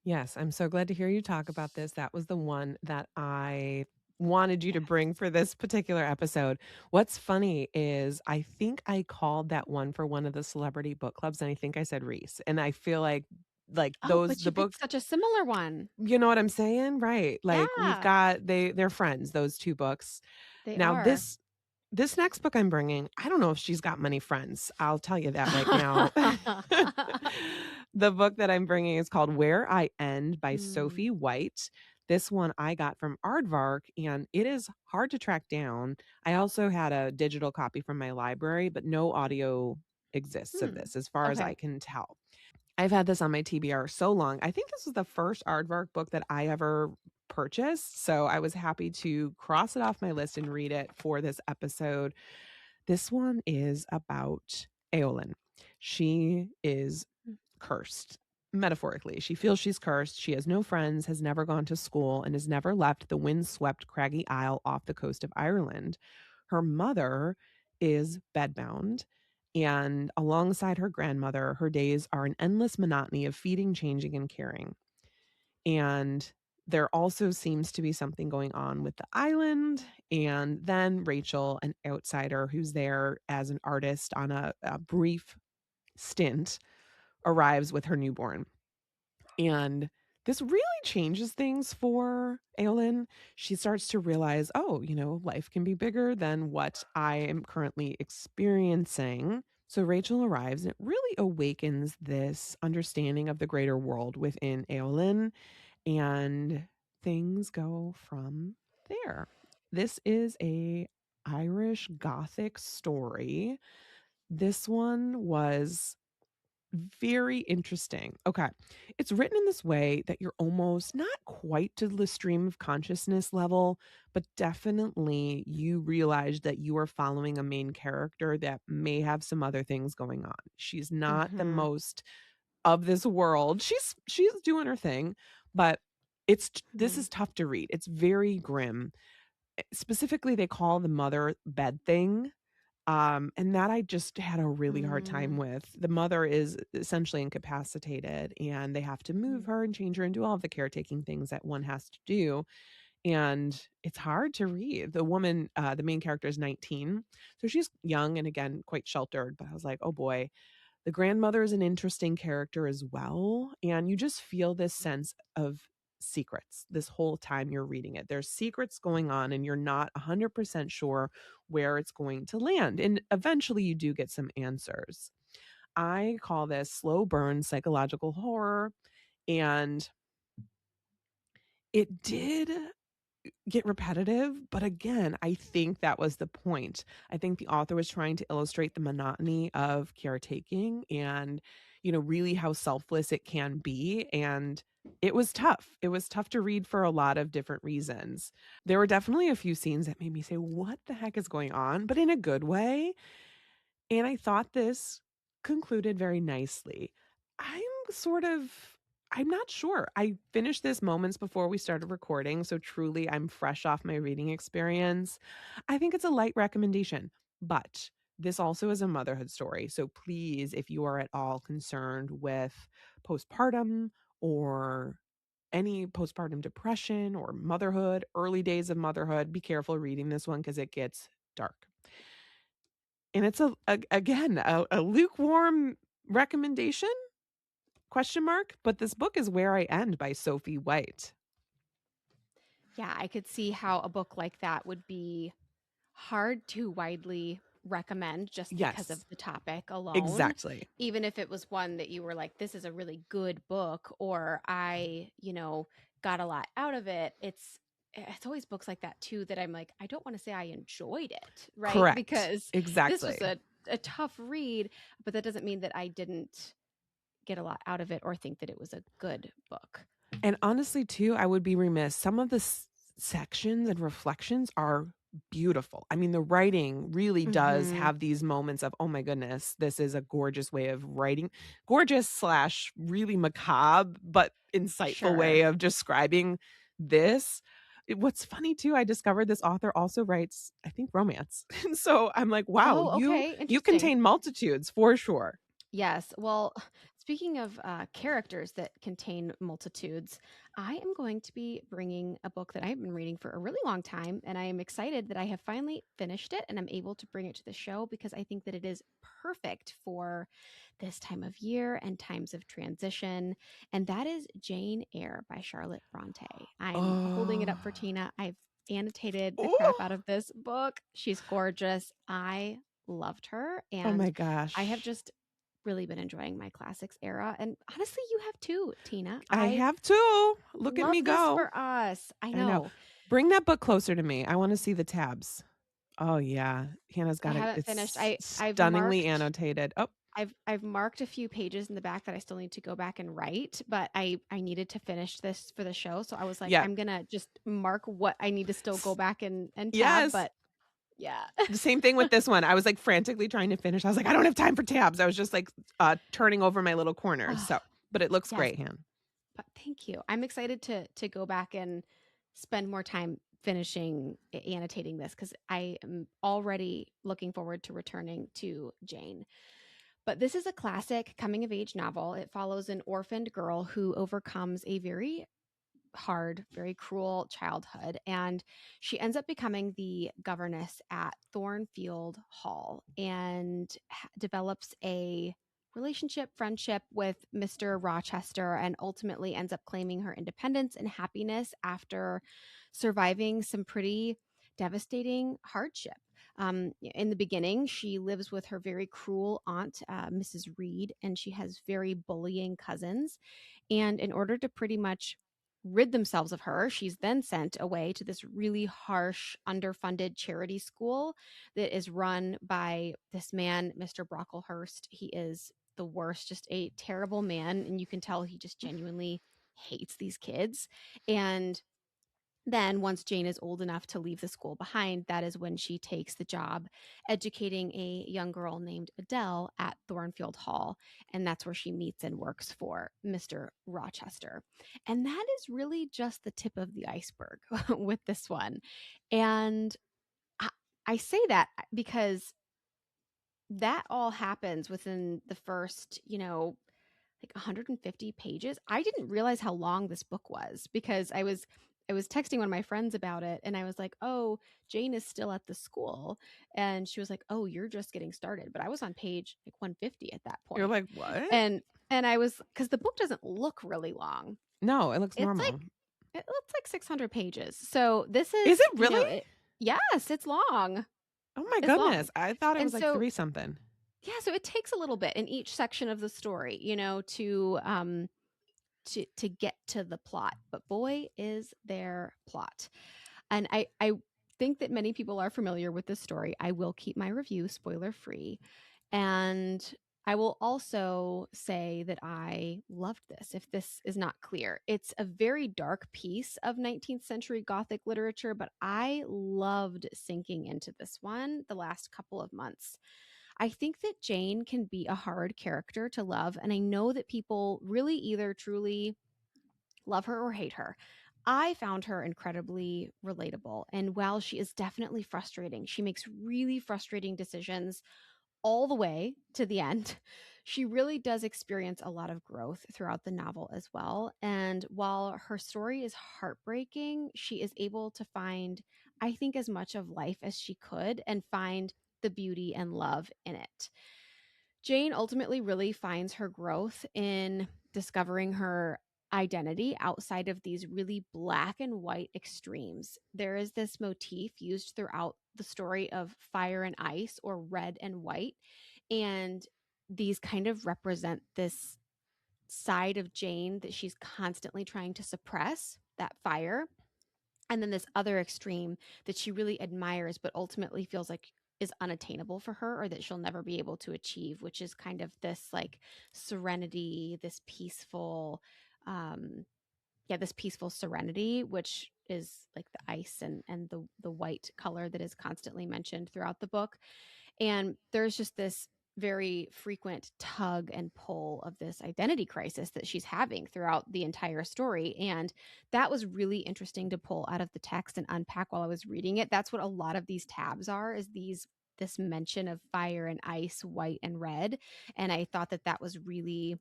Yes, I'm so glad to hear you talk about this. That was the one that I wanted you to bring for this particular episode. What's funny is I think I called that one for one of the celebrity book clubs, and I think I said Reese. And I feel like Oh, those but you the picked book, such a similar one. you know what I'm saying? Right. Like we've Yeah, got they're friends, those two books. they Now are. this next book I'm bringing, I don't know if she's got many friends. I'll tell you that right now. The book that I'm bringing is called Where I End by Mm, Sophie White. This one I got from Aardvark, and it is hard to track down. I also had a digital copy from my library, but no audio exists of hmm. this as far as Okay. I can tell. I've had this on my TBR so long. I think this was the first Aardvark book that I ever purchased. So I was happy to cross it off my list and read it for this episode. This one is about Eowyn. She is Mm, cursed, metaphorically. She feels she's cursed. She has no friends, has never gone to school, and has never left the windswept, craggy isle off the coast of Ireland. Her mother is bedbound, and alongside her grandmother, her days are an endless monotony of feeding, changing, and caring. And there also seems to be something going on with the island. And then Rachel, an outsider who's there as an artist on a brief stint, arrives with her newborn. And this really changes things for Aelin. She starts to realize, oh, life can be bigger than what I am currently experiencing. So Rachel arrives, and it really awakens this understanding of the greater world within Aelin, and things go from there. This is a Irish Gothic story. This one was very interesting. Okay. It's written in this way that you're almost not quite to the stream of consciousness level, but definitely you realize that you are following a main character that may have some other things going on. She's not the Mm-hmm. most of this world. She's doing her thing, but this is tough to read. It's very grim. Specifically, they call the mother bed thing. And that I just had a really hard time with. The mother is essentially incapacitated and they have to move her and change her and do all of the caretaking things that one has to do. And it's hard to read. The woman, the main character is 19. So she's young and again, quite sheltered. But I was like, oh boy, the grandmother is an interesting character as well. And you just feel this sense of secrets this whole time you're reading it. There's secrets going on, and you're not 100% sure where it's going to land. And eventually, you do get some answers. I call this slow burn psychological horror. And it did get repetitive, but again, I think that was the point. I think the author was trying to illustrate the monotony of caretaking and, really how selfless it can be. And it was tough. It was tough to read for a lot of different reasons. There were definitely a few scenes that made me say, what the heck is going on? But in a good way. And I thought this concluded very nicely. I'm sort of I'm not sure. I finished this moments before we started recording, so truly I'm fresh off my reading experience. I think it's a light recommendation, but this also is a motherhood story. So please, if you are at all concerned with postpartum or any postpartum depression or motherhood, early days of motherhood, be careful reading this one because it gets dark. And it's again a lukewarm recommendation question mark, but this book is Where I End by Sophie White. Yeah, I could see how a book like that would be hard to widely recommend just because of Yes, the topic alone. exactly. Even if it was one that you were like, this is a really good book, or I, got a lot out of it. It's always books like that too that I'm like, I don't want to say I enjoyed it, right? Correct. Because this was Exactly. a tough read, but that doesn't mean that I didn't get a lot out of it or think that it was a good book. And honestly, too, I would be remiss. Some of the sections and reflections are beautiful. I mean, the writing really does Mm-hmm. have these moments of, oh my goodness, this is a gorgeous way of writing. Gorgeous slash really macabre, but insightful Sure. way of describing this. What's funny too, I discovered this author also writes, I think, romance. And so I'm like, wow, Oh, okay. you Interesting. contain multitudes for sure. Yes. Well, speaking of characters that contain multitudes, I am going to be bringing a book that I've been reading for a really long time. And I am excited that I have finally finished it and I'm able to bring it to the show because I think that it is perfect for this time of year and times of transition. And that is Jane Eyre by Charlotte Bronte. I'm holding it Oh, up for Tina. I've annotated the crap oh, out of this book. She's gorgeous. I loved her. oh And my I have gosh. just really been enjoying my classics era. And honestly, you have too, Tina. I I have to. Look at me love this go. for us. I I know. know. Bring that book closer to me. I want to see the tabs. Oh yeah. Hannah's I got it. haven't finished. It's I've stunningly marked annotated. Oh, I've marked a few pages in the back that I still need to go back and write, but I needed to finish this for the show. So I was like, yeah. I'm gonna just mark what I need to still go back and tab. Yes. But yeah. The same thing with this one. I was like frantically trying to finish. I was like, I don't have time for tabs. I was just like turning over my little corners. Oh, So, but it looks yes. great, Han. But thank you. I'm excited to go back and spend more time finishing annotating this because I am already looking forward to returning to Jane. But this is a classic coming of age novel. It follows an orphaned girl who overcomes a very hard, very cruel childhood. And she ends up becoming the governess at Thornfield Hall and develops a relationship, friendship with Mr. Rochester, and ultimately ends up claiming her independence and happiness after surviving some pretty devastating hardship. In the beginning, she lives with her very cruel aunt, Mrs. Reed, and she has very bullying cousins. And in order to pretty much rid themselves of her, she's then sent away to this really harsh, underfunded charity school that is run by this man, Mr. Brocklehurst. He is the worst, just a terrible man. And you can tell he just genuinely hates these kids. And then once Jane is old enough to leave the school behind, that is when she takes the job educating a young girl named Adele at Thornfield Hall. And that's where she meets and works for Mr. Rochester. And that is really just the tip of the iceberg with this one. And I, I say that because that all happens within the first, like 150 pages. I didn't realize how long this book was because I was texting one of my friends about it and I was like, "Oh, Jane is still at the school." And she was like, "Oh, you're just getting started." But I was on page like 150 at that You're point. like, what? And I was, cuz the book doesn't look really long. No, it looks It's normal. like it looks like 600 pages. So this Is is, it really? yes, it's long. Oh my It's long. goodness. I thought it And was like so 3 something. yeah, so it takes a little bit in each section of the story, to get to the plot. But boy, is there plot. And I think that many people are familiar with this story. I will keep my review spoiler free. And I will also say that I loved this, if this is not clear. It's a very dark piece of 19th century Gothic literature, but I loved sinking into this one the last couple of months. I think that Jane can be a hard character to love, and I know that people really either truly love her or hate her. I found her incredibly relatable, and while she is definitely frustrating, she makes really frustrating decisions all the way to the end. She really does experience a lot of growth throughout the novel as well. And while her story is heartbreaking, she is able to find, I think, as much of life as she could and find the beauty and love in it. Jane ultimately really finds her growth in discovering her identity outside of these really black and white extremes. There is this motif used throughout the story of fire and ice, or red and white. And these kind of represent this side of Jane that she's constantly trying to suppress, that fire. And then this other extreme that she really admires, but ultimately feels like is unattainable for her, or that she'll never be able to achieve, which is kind of this like serenity, this peaceful, um, this peaceful serenity, which is like the ice and the white color that is constantly mentioned throughout the book. And there's just this very frequent tug and pull of this identity crisis that she's having throughout the entire story. And that was really interesting to pull out of the text and unpack while I was reading it. That's what a lot of these tabs are, is this mention of fire and ice, white and red. And I thought that that was really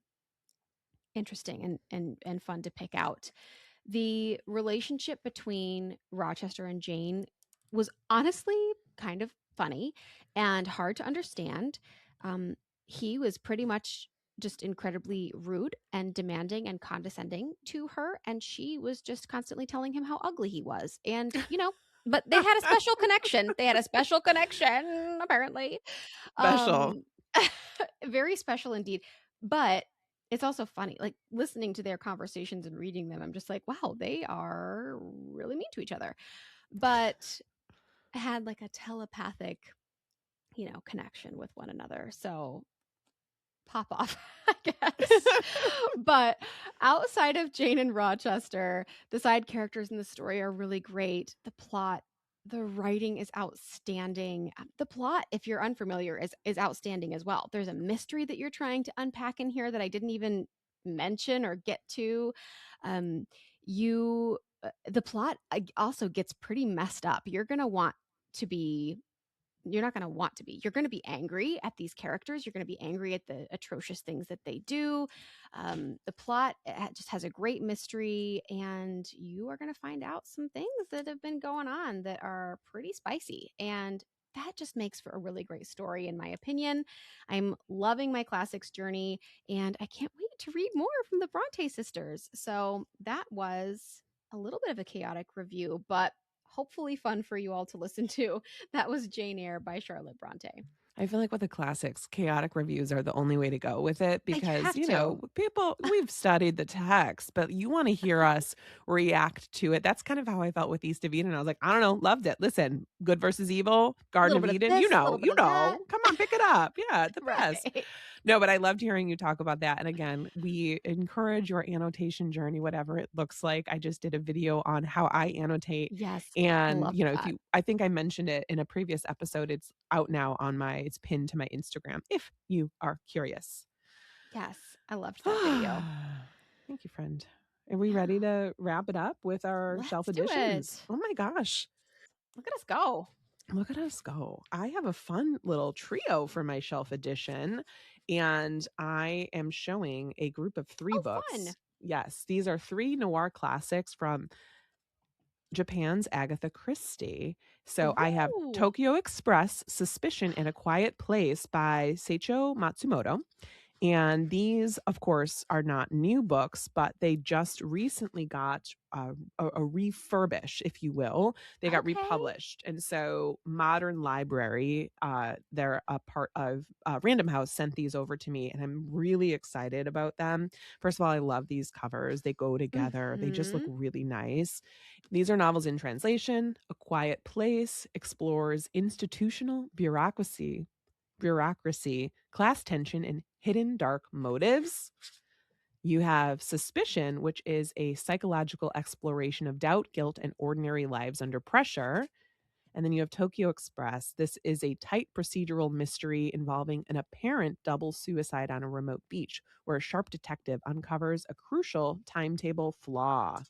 interesting and fun to pick out. The relationship between Rochester and Jane was honestly kind of funny and hard to understand. He was pretty much just incredibly rude and demanding and condescending to her, and she was just constantly telling him how ugly he was. And, but they had a special connection. They had a special connection, apparently. Special. Um, very special indeed. But it's also funny, like listening to their conversations and reading them. I'm just like, wow, they are really mean to each other, but had like a telepathic, connection with one another. So pop off, I guess. But outside of Jane and Rochester, the side characters in the story are really great. The writing is outstanding. The plot, if you're unfamiliar, is outstanding as well. There's a mystery that you're trying to unpack in here that I didn't even mention or get to. You The plot also gets pretty messed up. You're not going to want to be. You're going to be angry at these characters. You're going to be angry at the atrocious things that they do. The plot just has a great mystery, and you are going to find out some things that have been going on that are pretty spicy. And that just makes for a really great story, in my opinion. I'm loving my classics journey, and I can't wait to read more from the Bronte sisters. So that was a little bit of a chaotic review, but hopefully fun for you all to listen to. That was Jane Eyre by Charlotte Bronte. I feel like with the classics, chaotic reviews are the only way to go with it You because, have to. people, we've studied the text, but you want to hear us react to it. That's kind of how I felt with East of Eden. I was like, I don't know, loved it. Listen, good versus evil, A Garden little of bit of Eden, this, a little bit of that. come on, pick it up. Yeah, the best. Right. No, but I loved hearing you talk about that. And again, we encourage your annotation journey, whatever it looks like. I just did a video on how I annotate. Yes. And, Love that. I think I mentioned it in a previous episode. It's out now it's pinned to my Instagram if you are curious. Yes. I loved that video. Thank you, friend. Are we Yeah. ready to wrap it up with our shelf Let's do editions? it. Oh my gosh. Look at us go. Look at us go. I have a fun little trio for my shelf edition, and I am showing a group of 3 Oh, fun. books. Yes, these are 3 noir classics from Japan's Agatha Christie. So I have Ooh. Tokyo Express, Suspicion in a Quiet Place by Seicho Matsumoto. And these, of course, are not new books, but they just recently got a refurbish, if you will. They got Okay. republished. And so Modern Library, they're a part of Random House, sent these over to me, and I'm really excited about them. First of all, I love these covers. They go together. They just look Mhm. really nice. These are novels in translation. A Quiet Place explores institutional bureaucracy, class tension, and hidden dark motives. You have Suspicion, which is a psychological exploration of doubt, guilt, and ordinary lives under pressure. And then you have Tokyo Express. This is a tight procedural mystery involving an apparent double suicide on a remote beach, where a sharp detective uncovers a crucial timetable flaw.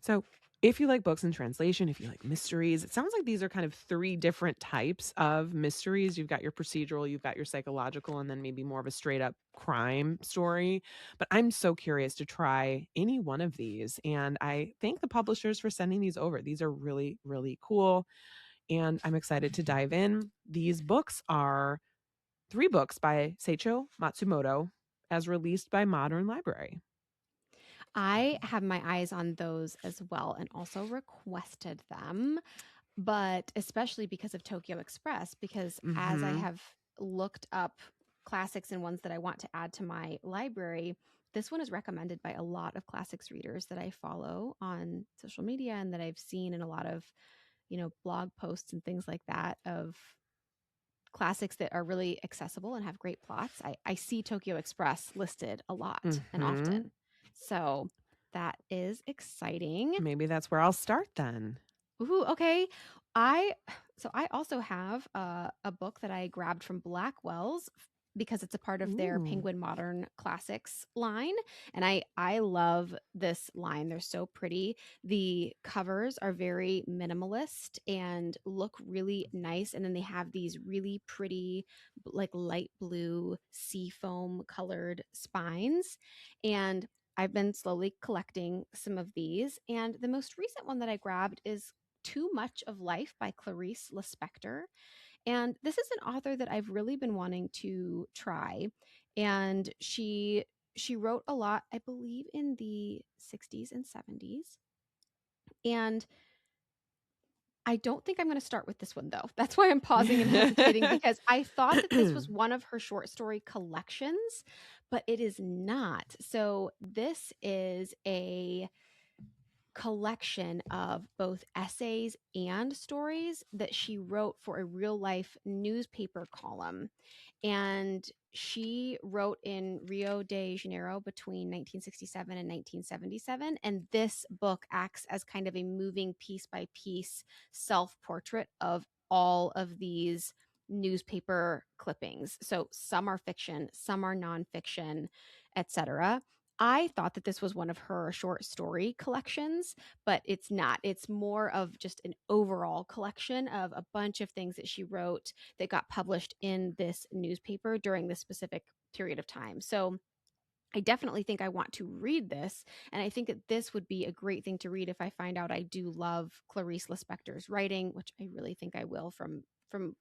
So, if you like books in translation, if you like mysteries, it sounds like these are kind of 3 different types of mysteries. You've got your procedural, you've got your psychological, and then maybe more of a straight up crime story. But I'm so curious to try any one of these. And I thank the publishers for sending these over. These are really, really cool. And I'm excited to dive in. These books are 3 books by Seicho Matsumoto as released by Modern Library. I have my eyes on those as well and also requested them, but especially because of Tokyo Express, because as I Mhm. have looked up classics and ones that I want to add to my library, this one is recommended by a lot of classics readers that I follow on social media and that I've seen in a lot of, blog posts and things like that of classics that are really accessible and have great plots. I see Tokyo Express listed a lot and Mhm. often. So that is exciting. Maybe that's where I'll start then. Ooh, okay. I I also have a book that I grabbed from Blackwell's because it's a part of their Ooh. Penguin Modern Classics line, and I love this line. They're so pretty. The covers are very minimalist and look really nice, and then they have these really pretty like light blue seafoam colored spines, and I've been slowly collecting some of these, and the most recent one that I grabbed is Too Much of Life by Clarice Lispector. And this is an author that I've really been wanting to try. And she wrote a lot, I believe, in the 60s and 70s. And I don't think I'm going to start with this one though. That's why I'm pausing and hesitating because I thought that this was one of her short story collections, but it is not. So this is a collection of both essays and stories that she wrote for a real life newspaper column. And she wrote in Rio de Janeiro between 1967 and 1977. And this book acts as kind of a moving piece by piece self portrait of all of these newspaper clippings. So some are fiction, some are nonfiction, etc. I thought that this was one of her short story collections, but it's not. It's more of just an overall collection of a bunch of things that she wrote that got published in this newspaper during this specific period of time. So I definitely think I want to read this. And I think that this would be a great thing to read if I find out I do love Clarice Lispector's writing, which I really think I will from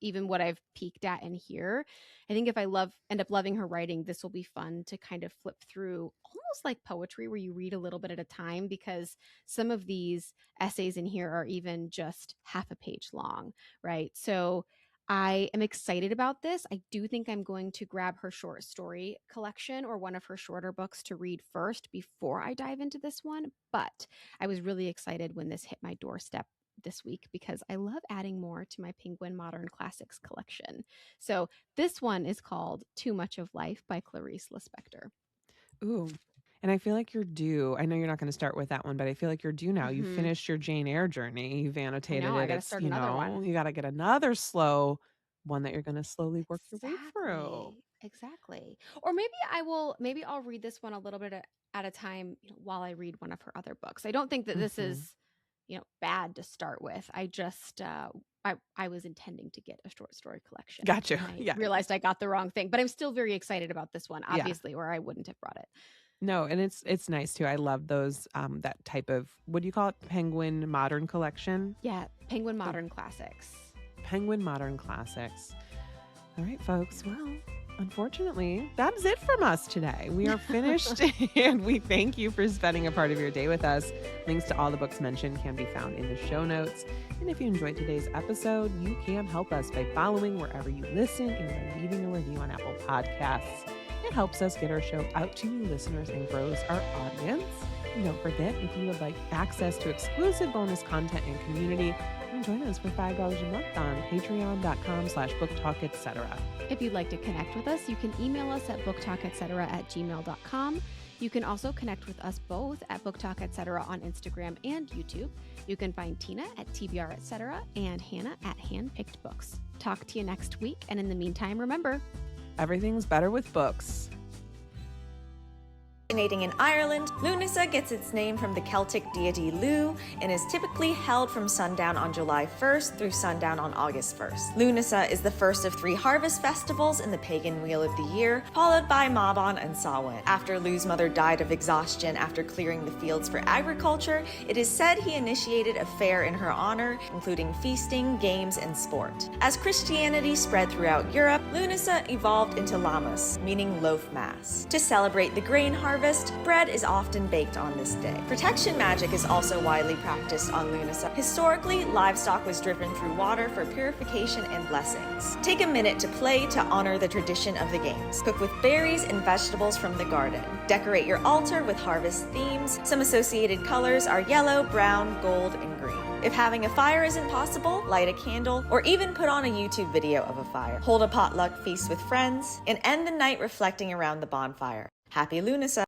even what I've peeked at and here. I think if I end up loving her writing, this will be fun to kind of flip through almost like poetry where you read a little bit at a time because some of these essays in here are even just half a page long, right? So I am excited about this. I do think I'm going to grab her short story collection or one of her shorter books to read first before I dive into this one. But I was really excited when this hit my doorstep this week because I love adding more to my Penguin Modern Classics collection. So this one is called Too Much of Life by Clarice Lispector. Ooh. And I feel like you're due. I know you're not going to start with that one, but I feel like you're due now. You finished your Jane Eyre journey. You've I annotated know, I it. got to It's, start another one. you got to get another slow one that you're going to slowly work your way through. Exactly. Or maybe I'll read this one a little bit at a time, while I read one of her other books. I don't think that this is, bad to start with. I just I was intending to get a short story collection. Gotcha. And I Yeah. realized I got the wrong thing, but I'm still very excited about this one, Yeah. obviously, or I wouldn't have brought it. No, and it's nice too. I love those that type of, what do you call it? Penguin Modern Collection? Yeah, Penguin Modern Classics. Penguin Modern Classics. All right, folks. Well, unfortunately, that's it from us today. We are finished and we thank you for spending a part of your day with us. Links to all the books mentioned can be found in the show notes. And if you enjoyed today's episode, you can help us by following wherever you listen and by leaving a review on Apple Podcasts. It helps us get our show out to new listeners and grows our audience. And don't forget, if you would like access to exclusive bonus content and community, you can join us for $5 a month on patreon.com/booktalk, etc. If you'd like to connect with us, you can email us at booktalk.etc@gmail.com. You can also connect with us both at Booktalk Etc. on Instagram and YouTube. You can find Tina at TBR Etc. and Hannah at Handpicked Books. Talk to you next week, and in the meantime, remember, everything's better with books. Originating in Ireland, Lughnasadh gets its name from the Celtic deity Lugh and is typically held from sundown on July 1st through sundown on August 1st. Lughnasadh is the first of 3 harvest festivals in the pagan wheel of the year, followed by Mabon and Samhain. After Lugh's mother died of exhaustion after clearing the fields for agriculture, it is said he initiated a fair in her honor, including feasting, games, and sport. As Christianity spread throughout Europe, Lughnasadh evolved into Lammas, meaning loaf mass. To celebrate the grain harvest, bread is often baked on this day. Protection magic is also widely practiced on Lughnasadh. Historically, livestock was driven through water for purification and blessings. Take a minute to play to honor the tradition of the games. Cook with berries and vegetables from the garden. Decorate your altar with harvest themes. Some associated colors are yellow, brown, gold, and green. If having a fire isn't possible, light a candle, or even put on a YouTube video of a fire. Hold a potluck feast with friends, and end the night reflecting around the bonfire. Happy Lughnasadh!